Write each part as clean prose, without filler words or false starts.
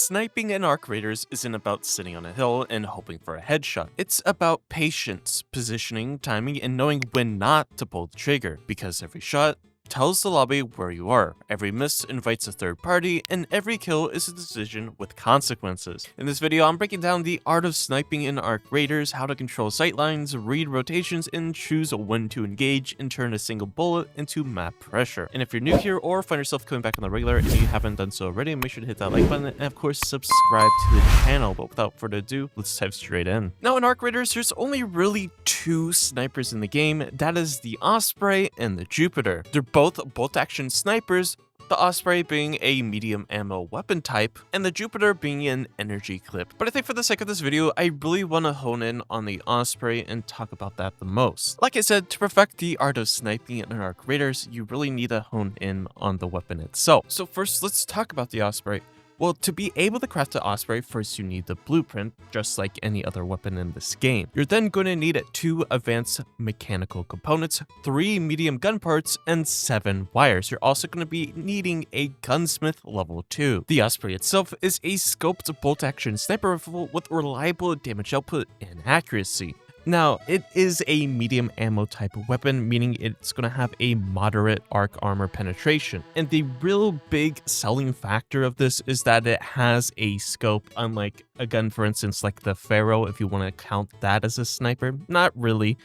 Sniping in Arc Raiders isn't about sitting on a hill and hoping for a headshot. It's about patience, positioning, timing, and knowing when not to pull the trigger, because every shot tells the lobby where you are, every miss invites a third party, and every kill is a decision with consequences. In this video, I'm breaking down the art of sniping in Arc Raiders, how to control sightlines, read rotations, and choose when to engage and turn a single bullet into map pressure. And if you're new here or find yourself coming back on the regular and you haven't done so already, make sure to hit that like button and of course subscribe to the channel. But without further ado, let's dive straight in. Now in Arc Raiders, there's only really two snipers in the game, that is the Osprey and the Jupiter. They're both bolt-action snipers, the Osprey being a medium ammo weapon type, and the Jupiter being an energy clip. But I think for the sake of this video, I really want to hone in on the Osprey and talk about that the most. Like I said, to perfect the art of sniping in Arc Raiders, you really need to hone in on the weapon itself. So first, let's talk about the Osprey. Well, to be able to craft the Osprey, first you need the blueprint, just like any other weapon in this game. You're then going to need 2 advanced mechanical components, 3 medium gun parts, and 7 wires. You're also going to be needing a gunsmith level 2. The Osprey itself is a scoped bolt-action sniper rifle with reliable damage output and accuracy. Now, it is a medium ammo type of weapon, meaning it's going to have a moderate arc armor penetration. And the real big selling factor of this is that it has a scope, unlike a gun, for instance, like the Pharaoh, if you want to count that as a sniper. Not really,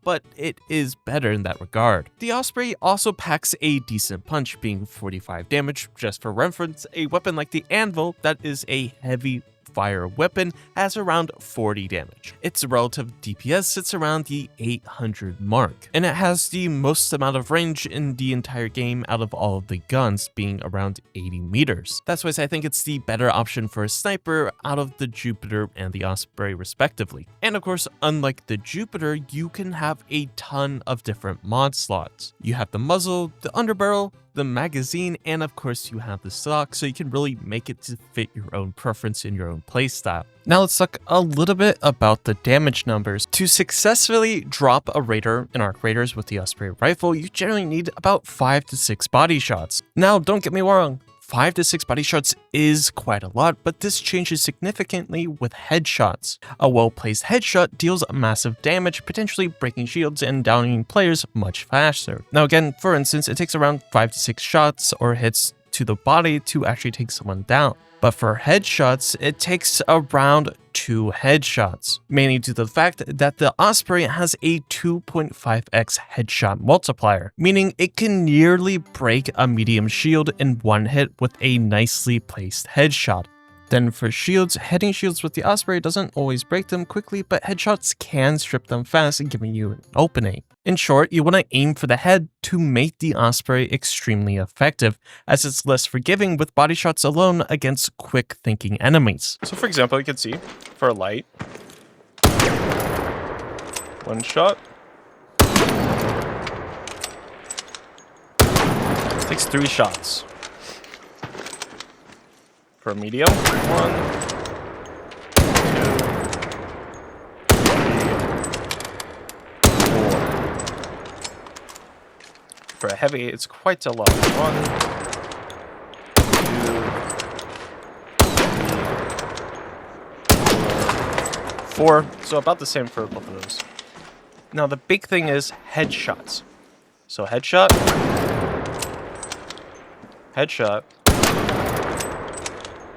but it is better in that regard. The Osprey also packs a decent punch, being 45 damage. Just for reference, a weapon like the Anvil, that is a heavy fire weapon, has around 40 damage. Its relative DPS sits around the 800 mark, and it has the most amount of range in the entire game out of all of the guns, being around 80 meters. That's why I think it's the better option for a sniper out of the Jupiter and the Osprey respectively. And of course, unlike the Jupiter, you can have a ton of different mod slots. You have the muzzle, the underbarrel, the magazine, and of course you have the stock, so you can really make it to fit your own preference in your own playstyle. Now let's talk a little bit about the damage numbers. To successfully drop a raider in Arc Raiders with the Osprey rifle, you generally need about 5 to 6 body shots. Now don't get me wrong, 5 to 6 body shots is quite a lot, but this changes significantly with headshots. A well-placed headshot deals massive damage, potentially breaking shields and downing players much faster. Now again, for instance, it takes around 5 to 6 shots or hits to the body to actually take someone down. But for headshots, it takes around 2 headshots, mainly due to the fact that the Osprey has a 2.5x headshot multiplier, meaning it can nearly break a medium shield in one hit with a nicely placed headshot. Then for shields, hitting shields with the Osprey doesn't always break them quickly, but headshots can strip them fast, giving you an opening. In short, you want to aim for the head to make the Osprey extremely effective, as it's less forgiving with body shots alone against quick-thinking enemies. So for example, you can see, for a light, 1 shot, it takes 3 shots. For a medium, 1, 2, 4. For a heavy, it's quite a lot. 1, 2, 4. So about the same for both of those. Now the big thing is headshots. So headshot, headshot.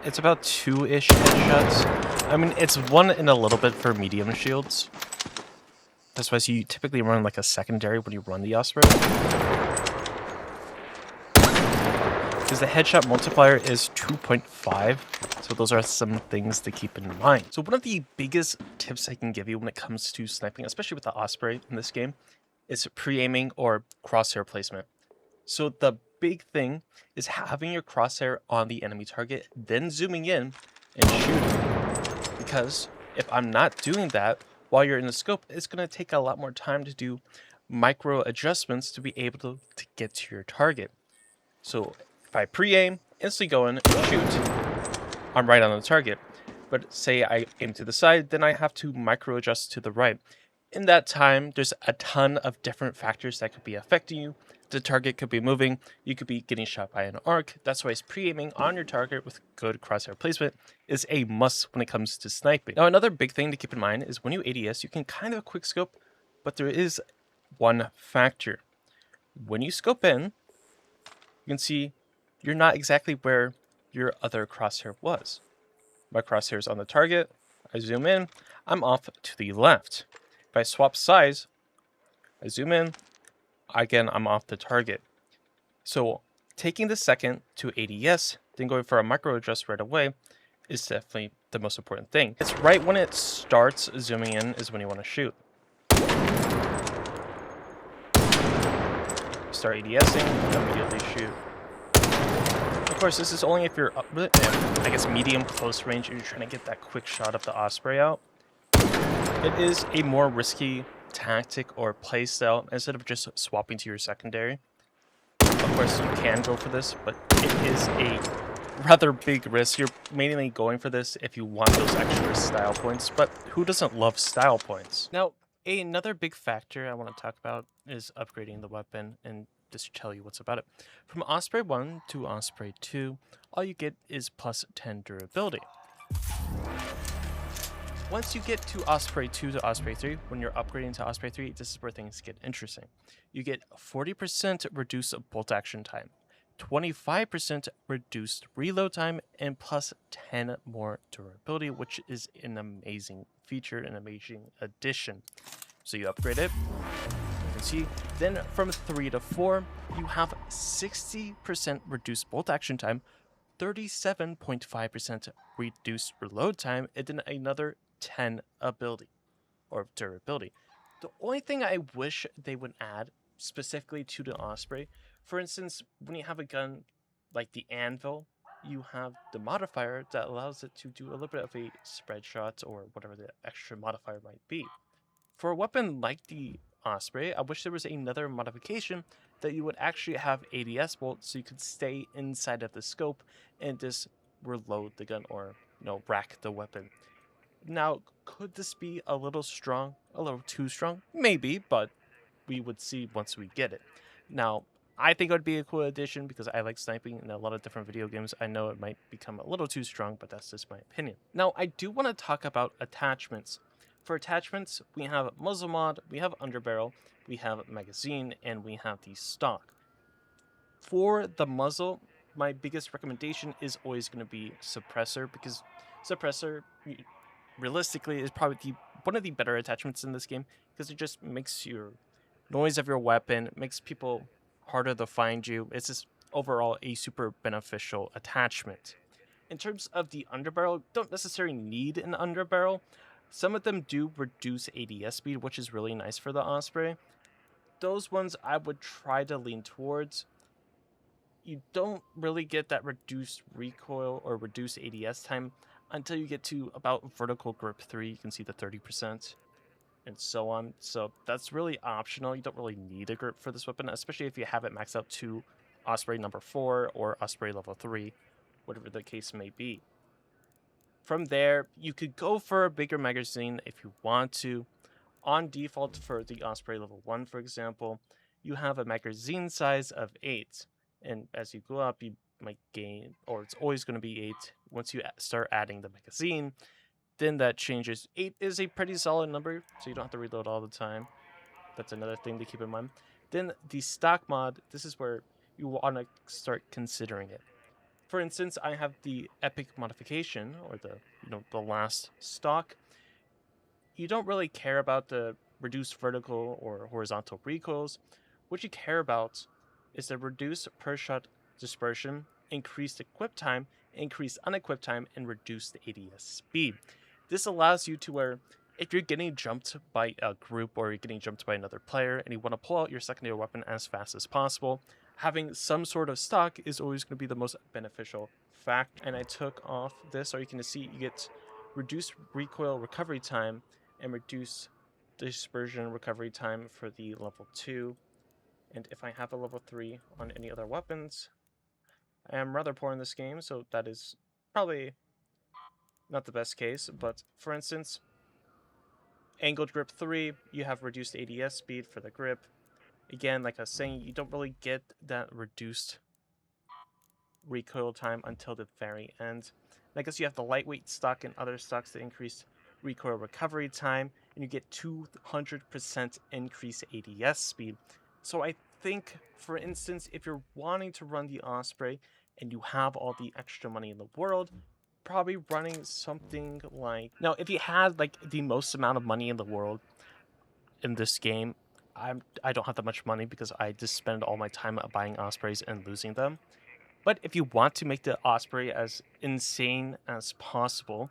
It's about 2-ish headshots. I mean, it's 1 and a little bit for medium shields. That's why you typically run like a secondary when you run the Osprey. Because the headshot multiplier is 2.5, so those are some things to keep in mind. So one of the biggest tips I can give you when it comes to sniping, especially with the Osprey in this game, is pre-aiming or crosshair placement. So the big thing is having your crosshair on the enemy target, then zooming in and shooting. Because if I'm not doing that while you're in the scope, it's going to take a lot more time to do micro adjustments to be able to get to your target. So if I pre-aim, instantly go in and shoot, I'm right on the target. But say I aim to the side, then I have to micro adjust to the right. In that time, there's a ton of different factors that could be affecting you, the target could be moving, you could be getting shot by an arc. That's why pre-aiming on your target with good crosshair placement is a must when it comes to sniping. Now, another big thing to keep in mind is when you ADS, you can kind of quick scope, but there is one factor. When you scope in, you can see you're not exactly where your other crosshair was. My crosshair is on the target. I zoom in, I'm off to the left. If I swap sides, I zoom in, again, I'm off the target. So taking the second to ADS, then going for a micro adjust right away is definitely the most important thing. It's right when it starts zooming in is when you want to shoot. Start ADSing, immediately shoot. Of course, this is only if you're up, I guess medium close range and you're trying to get that quick shot of the Osprey out. It is a more risky tactic or play style instead of just swapping to your secondary. Of course, you can go for this, but it is a rather big risk. You're mainly going for this if you want those extra style points, but who doesn't love style points? Now, another big factor I want to talk about is upgrading the weapon and just tell you what's about it. From Osprey 1 to Osprey 2, all you get is plus 10 durability. Once you get to Osprey 2 to Osprey 3, when you're upgrading to Osprey 3, this is where things get interesting. You get 40% reduced bolt action time, 25% reduced reload time, and plus 10 more durability, which is an amazing feature, an amazing addition. So you upgrade it, you can see, then from 3 to 4, you have 60% reduced bolt action time, 37.5% reduced reload time, and then another 10 ability or durability. The only thing I wish they would add specifically to the Osprey, for instance, when you have a gun like the Anvil, you have the modifier that allows it to do a little bit of a spread shot or whatever the extra modifier might be. For a weapon like the Osprey, I wish there was another modification that you would actually have ADS bolt so you could stay inside of the scope and just reload the gun or, rack the weapon. Now, could this be a little strong? A little too strong? Maybe, but we would see once we get it. Now, I think it would be a cool addition because I like sniping in a lot of different video games. I know it might become a little too strong, but that's just my opinion. Now, I do want to talk about attachments. For attachments, we have muzzle mod, we have underbarrel, we have magazine, and we have the stock. For the muzzle, my biggest recommendation is always going to be suppressor because suppressor realistically is probably one of the better attachments in this game because it just makes your noise of your weapon, makes people harder to find you. It's just overall a super beneficial attachment. In terms of the underbarrel, don't necessarily need an underbarrel. Some of them do reduce ADS speed, which is really nice for the Osprey. Those ones I would try to lean towards. You don't really get that reduced recoil or reduced ADS time until you get to about vertical grip 3. You can see the 30% and so on. So that's really optional. You don't really need a grip for this weapon, especially if you have it maxed out to Osprey number 4 or Osprey level 3, whatever the case may be. From there, you could go for a bigger magazine if you want to. On default for the Osprey level 1, for example, you have a magazine size of 8. And as you go up, you might gain, or it's always going to be 8. Once you start adding the magazine, then that changes. 8 is a pretty solid number, so you don't have to reload all the time. That's another thing to keep in mind. Then the stock mod, this is where you want to start considering it. For instance, I have the epic modification, or the last stock. You don't really care about the reduced vertical or horizontal recoils. What you care about is the reduced per shot dispersion, increased equip time, increased unequipped time, and reduced ADS speed. This allows you to where if you're getting jumped by a group or you're getting jumped by another player and you want to pull out your secondary weapon as fast as possible, having some sort of stock is always going to be the most beneficial fact. And I took off this, or you can see you get reduced recoil recovery time and reduced dispersion recovery time for the level 2. And if I have a level 3 on any other weapons, I am rather poor in this game, so that is probably not the best case. But for instance, angled grip 3, you have reduced ADS speed for the grip. Again, like I was saying, you don't really get that reduced recoil time until the very end. And I guess you have the lightweight stock and other stocks that increase recoil recovery time, and you get 200% increase ADS speed. So I think, for instance, if you're wanting to run the Osprey and you have all the extra money in the world, probably running something like... Now, if you had like the most amount of money in the world in this game, I don't have that much money because I just spend all my time buying Ospreys and losing them. But if you want to make the Osprey as insane as possible,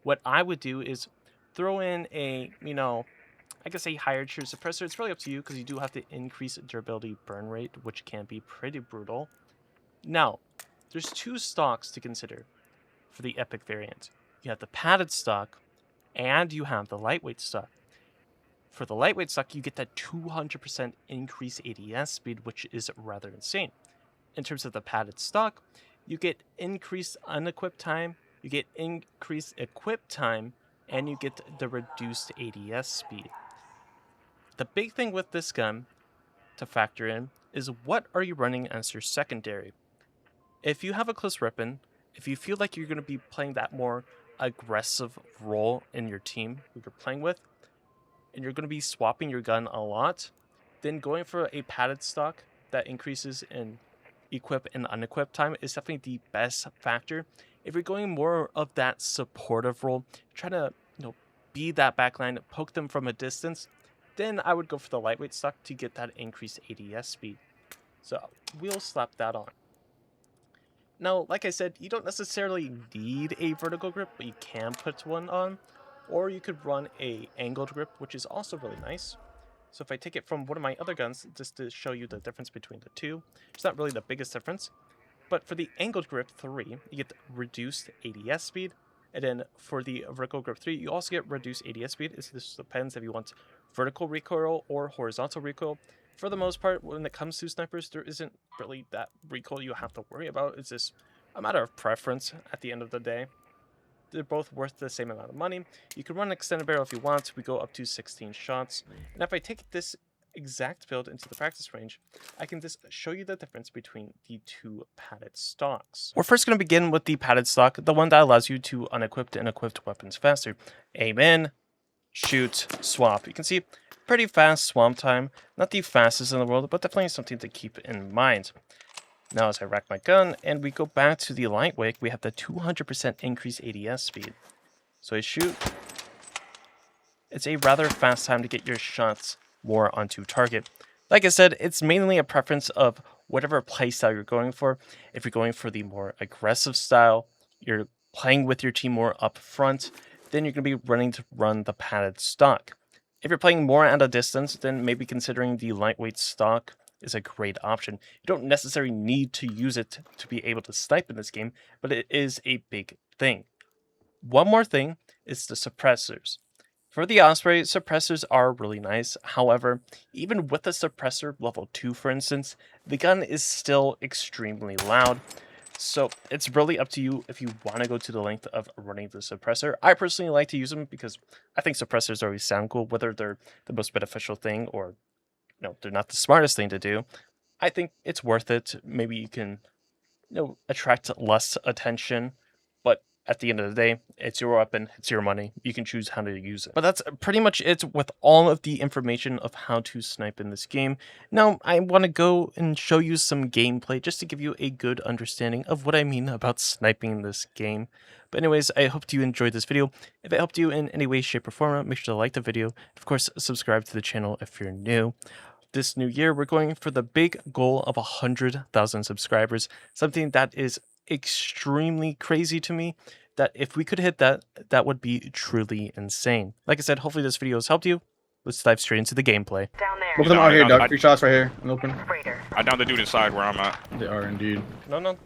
what I would do is throw in a, I guess a higher tier suppressor. It's really up to you because you do have to increase durability burn rate, which can be pretty brutal. Now, there's two stocks to consider for the epic variant. You have the padded stock and you have the lightweight stock. For the lightweight stock, you get that 200% increase ADS speed, which is rather insane. In terms of the padded stock, you get increased unequipped time, you get increased equipped time, and you get the reduced ADS speed. The big thing with this gun to factor in is what are you running as your secondary. If you have a close weapon, if you feel like you're going to be playing that more aggressive role in your team who you're playing with, and you're going to be swapping your gun a lot, then going for a padded stock that increases in equip and unequip time is definitely the best factor. If you're going more of that supportive role, trying to be that backline, poke them from a distance, then I would go for the lightweight stock to get that increased ADS speed. So we'll slap that on. Now, like I said, you don't necessarily need a vertical grip, but you can put one on. Or you could run a angled grip, which is also really nice. So if I take it from one of my other guns, just to show you the difference between the two, it's not really the biggest difference. But for the angled grip 3, you get reduced ADS speed. And then for the vertical grip 3, you also get reduced ADS speed. This depends if you want vertical recoil or horizontal recoil. For the most part, when it comes to snipers, there isn't really that recoil you have to worry about. It's just a matter of preference at the end of the day. They're both worth the same amount of money. You can run an extended barrel if you want. We go up to 16 shots. And if I take this exact build into the practice range, I can just show you the difference between the two padded stocks. We're first going to begin with the padded stock, the one that allows you to unequipped and equipped weapons faster. Aim in, shoot, swap. You can see pretty fast swamp time. Not the fastest in the world, but definitely something to keep in mind. Now as I rack my gun and we go back to the lightweight, we have the 200% increase ADS speed. So I shoot. It's a rather fast time to get your shots more onto target. Like I said, it's mainly a preference of whatever playstyle you're going for. If you're going for the more aggressive style, you're playing with your team more up front, then you're going to be running to run the padded stock. If you're playing more at a distance, then maybe considering the lightweight stock is a great option. You don't necessarily need to use it to be able to snipe in this game, but it is a big thing. One more thing is the suppressors. For the Osprey, suppressors are really nice. However, even with a suppressor level 2, for instance, the gun is still extremely loud. So it's really up to you if you want to go to the length of running the suppressor. I personally like to use them because I think suppressors always sound cool, whether they're the most beneficial thing or they're not the smartest thing to do. I think it's worth it. Maybe you can, attract less attention, but at the end of the day, it's your weapon, it's your money. You can choose how to use it. But that's pretty much it with all of the information of how to snipe in this game. Now, I want to go and show you some gameplay just to give you a good understanding of what I mean about sniping in this game. But anyways, I hope you enjoyed this video. If it helped you in any way, shape, or form, make sure to like the video. Of course, subscribe to the channel if you're new. This new year, we're going for the big goal of 100,000 subscribers, something that is extremely crazy to me, that if we could hit that, that would be truly insane. Like I said, hopefully this video has helped you. Let's dive straight into the gameplay. Down there. Both of them are here, Doug. 3 shots right here. I'm open. Raider. I downed the dude inside where I'm at. They are indeed. No. A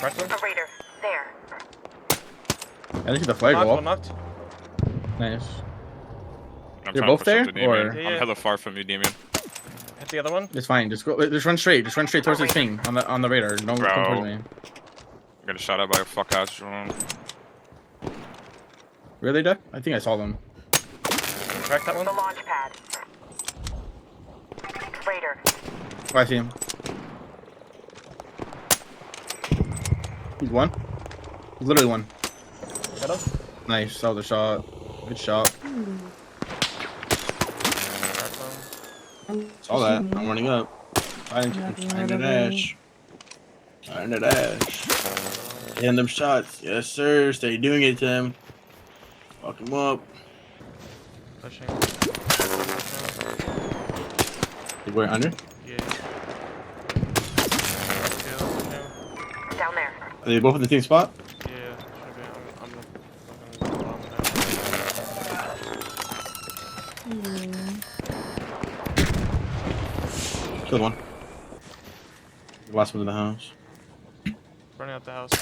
raider. There. I think the flag Knocked, go one up. knocked. Nice. I'm They're trying both to push there, up to Damien. or- Yeah. I'm hella far from you, Damien. Hit the other one. It's fine. Just go. Just run straight. Just run straight towards this thing on the radar. Don't come towards me. I got shot at by a fuck ass drone. Where are they, Doug? I think I saw them. Crack that one. The launch pad. Oh, I see him. He's one. He's literally one. Got him. Nice. That was a shot. Good shot. Saw that. I'm running up. I'm trying to dash. Trying to dash. Hitting them shots. Yes, sir. Stay doing it, Tim. Fuck him up. Pushing. You going under? Yeah. Down there. Are they both in the same spot? Yeah, should be. I'm looking bomb now. Killed one. The last one's in the house. Running out the house.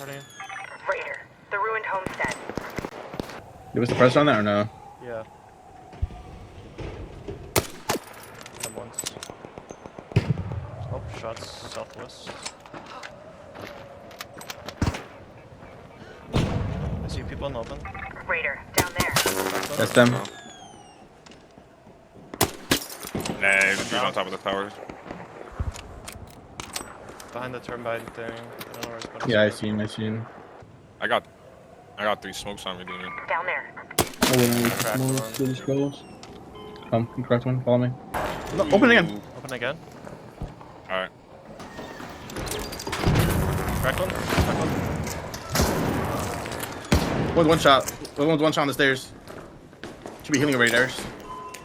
Running. Raider. The ruined homestead. Give us the pressure on that or no? Yeah. Come once. Oh, shots southwest. I see people in the open. Raider. Down there. That's them. Nah, he's on top of the tower. Behind the turbine thing. I don't know where it's going. Yeah, I see him. I see him. I got 3 smokes on me, demon. Down there. Cracked one. Come, correct one. Follow me. No, open again. Open again. Alright. Cracked one. Cracked one. One shot. One's one shot on the stairs. Should be healing Raiders.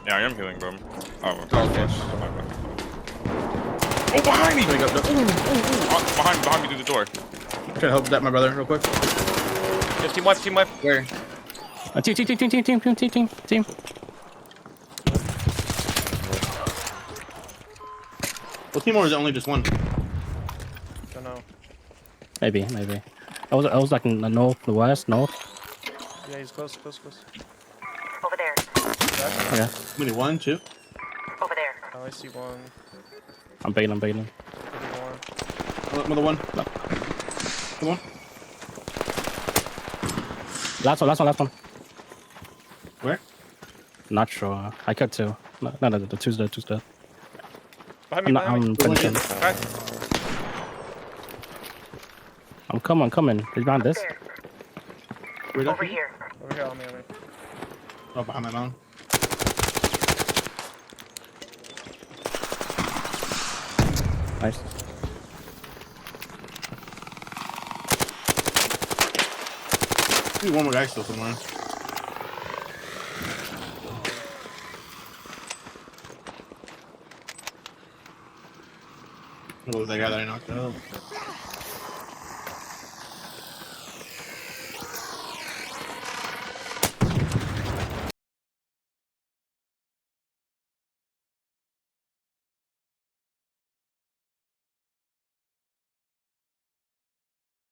Yeah, I am healing, bro. Oh, okay. Oh, okay. Oh, behind me! Let me go. Behind me through the door. Trying to help that my brother real quick. Yeah, team wipe, team wipe. Where? Team. Well, team or is it only just one? Don't know. Maybe. I was like in the north, the west, north. Yeah, he's close. Over there. Okay. How many? 1, 2? Over there. Oh, I see one. I'm baiting. Maybe more. Another one. Come on. Last one. Where? Not sure. I cut two. No, the two's dead. Behind me, I'm finishing. Cracked. I'm coming. He's behind this. There. Where's Over that? here. Over here, on me. Oh, behind my mountain. Nice. Dude, one more guy still somewhere. What was that guy that I knocked out?